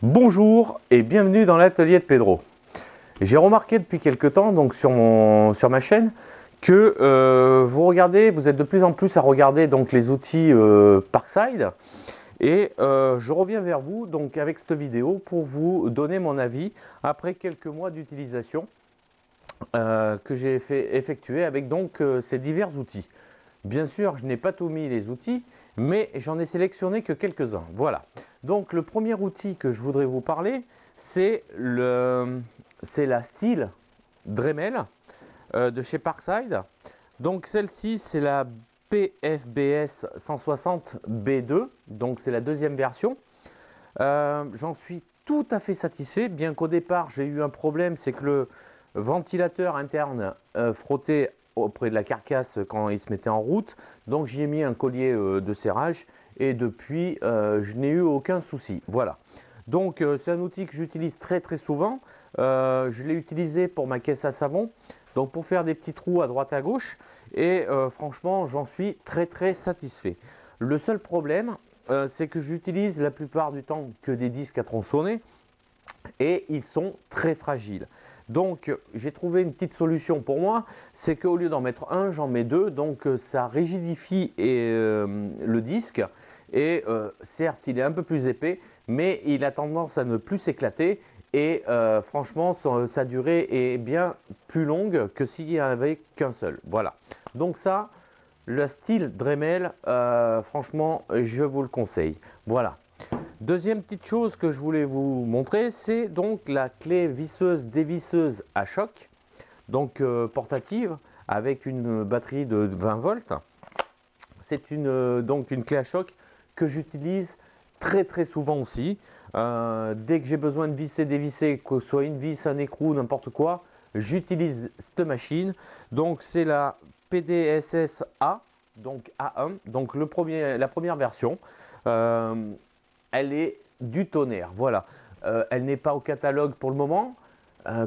Bonjour et bienvenue dans l'atelier de Pedro. J'ai remarqué depuis quelque temps donc sur ma chaîne que vous êtes de plus en plus à regarder donc les outils Parkside et je reviens vers vous donc avec cette vidéo pour vous donner mon avis après quelques mois d'utilisation que j'ai effectué avec donc ces divers outils. Bien sûr, je n'ai pas tout mis les outils, mais j'en ai sélectionné que quelques-uns. Voilà. Donc le premier outil que je voudrais vous parler, c'est la Steel Dremel de chez Parkside. Donc celle-ci, c'est la PFBS 160 B2, donc c'est la deuxième version. J'en suis tout à fait satisfait, bien qu'au départ j'ai eu un problème, c'est que le ventilateur interne frottait auprès de la carcasse quand il se mettait en route. Donc j'y ai mis un collier de serrage et depuis je n'ai eu aucun souci. Voilà. Donc c'est un outil que j'utilise très souvent. Je l'ai utilisé pour ma caisse à savon, donc pour faire des petits trous à droite à gauche. Et franchement j'en suis très satisfait. Le seul problème, c'est que j'utilise la plupart du temps que des disques à tronçonner et ils sont très fragiles. Donc j'ai trouvé une petite solution pour moi, c'est qu'au lieu d'en mettre un, j'en mets deux, donc ça rigidifie le disque et certes il est un peu plus épais, mais il a tendance à ne plus s'éclater et franchement sa durée est bien plus longue que s'il n'y avait qu'un seul. Voilà, donc ça, le style Dremel, franchement, je vous le conseille. Voilà. Deuxième petite chose que je voulais vous montrer, c'est donc la clé visseuse dévisseuse à choc, donc portative, avec une batterie de 20 volts. C'est donc une clé à choc que j'utilise très souvent aussi. Dès que j'ai besoin de visser, dévisser, que ce soit une vis, un écrou, n'importe quoi, j'utilise cette machine. Donc c'est la PDSS A, donc A1, donc la première version. Euh, Elle est du tonnerre, voilà. Elle n'est pas au catalogue pour le moment.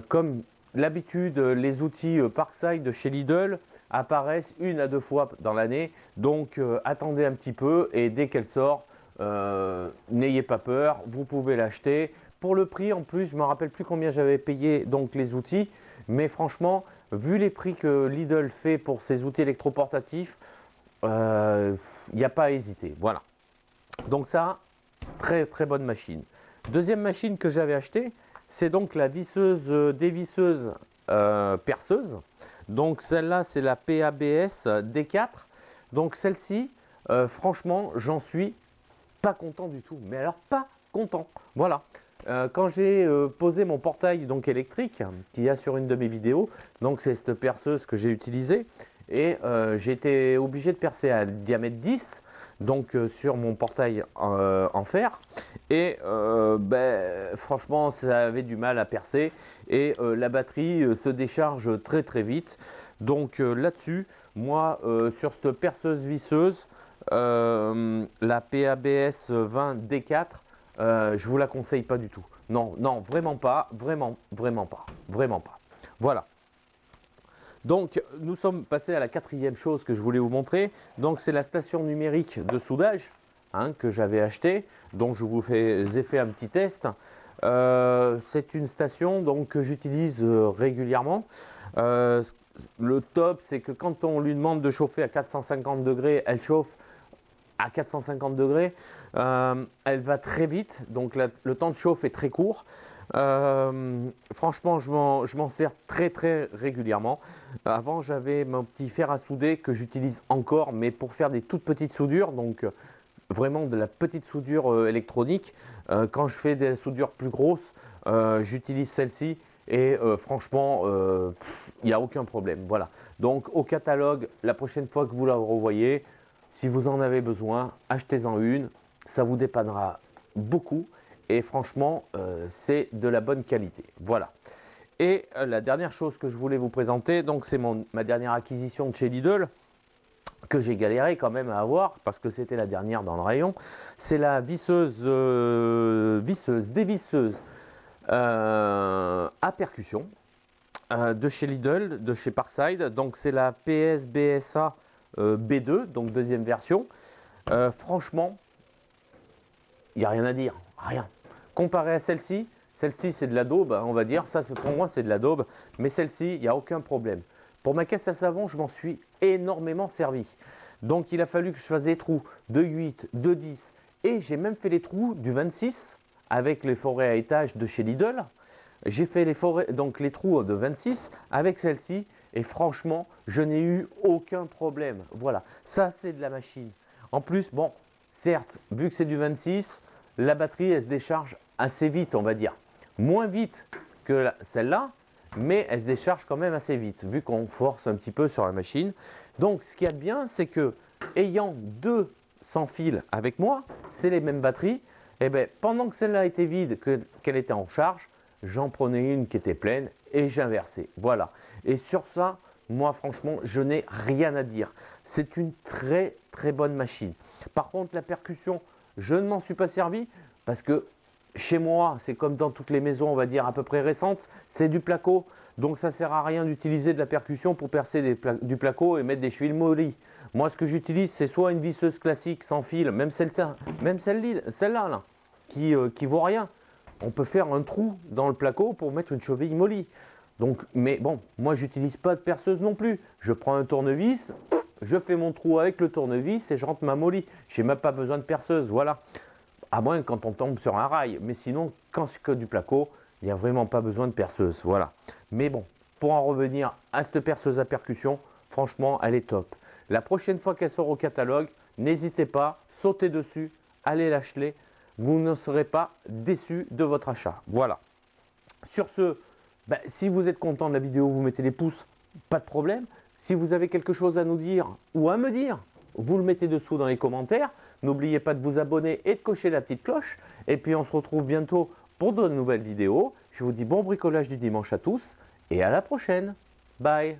Comme l'habitude, les outils Parkside de chez Lidl apparaissent une à deux fois dans l'année. Donc attendez un petit peu et dès qu'elle sort, n'ayez pas peur, vous pouvez l'acheter. Pour le prix en plus, je ne me rappelle plus combien j'avais payé donc les outils, mais franchement, vu les prix que Lidl fait pour ses outils électroportatifs, il n'y a pas à hésiter. Voilà. Donc ça, très bonne machine. Deuxième machine que j'avais achetée, c'est donc la visseuse dévisseuse perceuse. Donc celle-là, c'est la PABS D4. Donc celle-ci, franchement, j'en suis pas content du tout. Mais alors pas content. Voilà. Quand j'ai posé mon portail donc électrique qu'il y a sur une de mes vidéos, donc c'est cette perceuse que j'ai utilisée et j'ai été obligé de percer à diamètre 10 donc sur mon portail en fer et franchement ça avait du mal à percer et la batterie se décharge très vite. Donc là-dessus, moi sur cette perceuse visseuse, la PABS 20 D4, je vous la conseille pas du tout. Non, non, vraiment pas, vraiment pas, vraiment pas. Voilà. Donc, nous sommes passés à la quatrième chose que je voulais vous montrer. Donc, c'est la station numérique de soudage que j'avais achetée. Donc, je vous ai fait un petit test. C'est une station donc, que j'utilise régulièrement. Euh, le top, c'est que quand on lui demande de chauffer à 450 degrés, elle chauffe à 450 degrés. Elle va très vite, donc le temps de chauffe est très court. Franchement, je m'en sers très régulièrement. Avant, j'avais mon petit fer à souder que j'utilise encore, mais pour faire des toutes petites soudures, donc vraiment de la petite soudure électronique. Quand je fais des soudures plus grosses, j'utilise celle-ci et franchement, il n'y a aucun problème. Voilà. Donc au catalogue, la prochaine fois que vous la revoyez, si vous en avez besoin, achetez-en une. Ça vous dépannera beaucoup et franchement, c'est de la bonne qualité. Voilà. Et la dernière chose que je voulais vous présenter, donc c'est ma dernière acquisition de chez Lidl que j'ai galéré quand même à avoir parce que c'était la dernière dans le rayon, c'est la dévisseuse à percussion de chez Lidl, de chez Parkside. Donc c'est la PSBSA B2, donc deuxième version. Franchement, il n'y a rien à dire, rien. Comparé à celle-ci c'est de la daube, on va dire. Ça, pour moi, c'est de la daube. Mais celle-ci, il n'y a aucun problème. Pour ma caisse à savon, je m'en suis énormément servi. Donc, il a fallu que je fasse des trous de 8, de 10. Et j'ai même fait les trous du 26 avec les forêts à étage de chez Lidl. J'ai fait les trous de 26 avec celle-ci. Et franchement, je n'ai eu aucun problème. Voilà, ça, c'est de la machine. En plus, bon, certes, vu que c'est du 26, la batterie, elle se décharge assez vite, on va dire. Moins vite que celle-là, mais elle se décharge quand même assez vite, vu qu'on force un petit peu sur la machine. Donc, ce qu'il y a de bien, c'est que, ayant deux sans fil avec moi, c'est les mêmes batteries, et bien, pendant que celle-là était vide, qu'elle était en charge, j'en prenais une qui était pleine et j'inversais. Voilà. Et sur ça, moi, franchement, je n'ai rien à dire. C'est une très, très bonne machine. Par contre, la percussion, je ne m'en suis pas servi parce que chez moi, c'est comme dans toutes les maisons, on va dire, à peu près récentes, c'est du placo. Donc ça ne sert à rien d'utiliser de la percussion pour percer du placo et mettre des chevilles mollies. Moi, ce que j'utilise, c'est soit une visseuse classique sans fil, même celle-là, là, qui vaut rien. On peut faire un trou dans le placo pour mettre une cheville mollie. Donc, mais bon, moi, j'utilise pas de perceuse non plus. Je prends un tournevis, je fais mon trou avec le tournevis et je rentre ma molly. J'ai même pas besoin de perceuse, voilà. À moins quand on tombe sur un rail. Mais sinon, quand c'est que du placo, il n'y a vraiment pas besoin de perceuse. Voilà. Mais bon, pour en revenir à cette perceuse à percussion, franchement, elle est top. La prochaine fois qu'elle sort au catalogue, n'hésitez pas, sautez dessus, allez l'acheter. Vous ne serez pas déçu de votre achat. Voilà. Sur ce, si vous êtes content de la vidéo, vous mettez les pouces, pas de problème. Si vous avez quelque chose à nous dire ou à me dire, vous le mettez dessous dans les commentaires. N'oubliez pas de vous abonner et de cocher la petite cloche. Et puis on se retrouve bientôt pour de nouvelles vidéos. Je vous dis bon bricolage du dimanche à tous et à la prochaine. Bye.